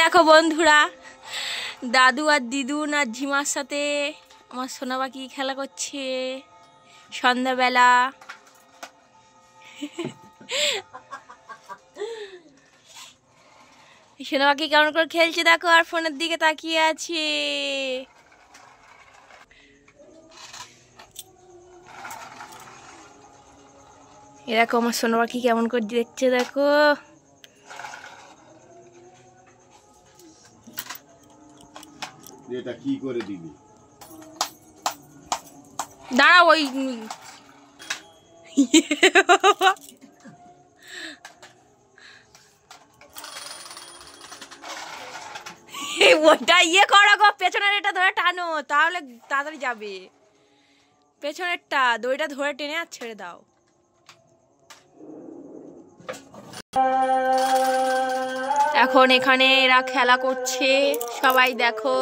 দেখো বন্ধুরা, দাদু আর দিদুন আর ঝিমার সাথে আমার সোনা পাখি খেলা করছে সন্ধ্যাবেলা। সোনা পাখি কেমন করে খেলছে দেখো, আর ফোনের দিকে তাকিয়ে আছে। এরকম আমার সোনা পাখি কেমন করে দেখছে দেখো। এটা কি করে দিবি? দাঁড়া, ওই ওটা ইয়ে করো গো, পেছনের এটা ধরে টানো, তাহলে তাড়াতাড়ি যাবে। পেছনেরটা দড়িটা ধরে টেনে আর ছেড়ে দাও। এখন এখানে এরা খেলা করছে, সবাই দেখো।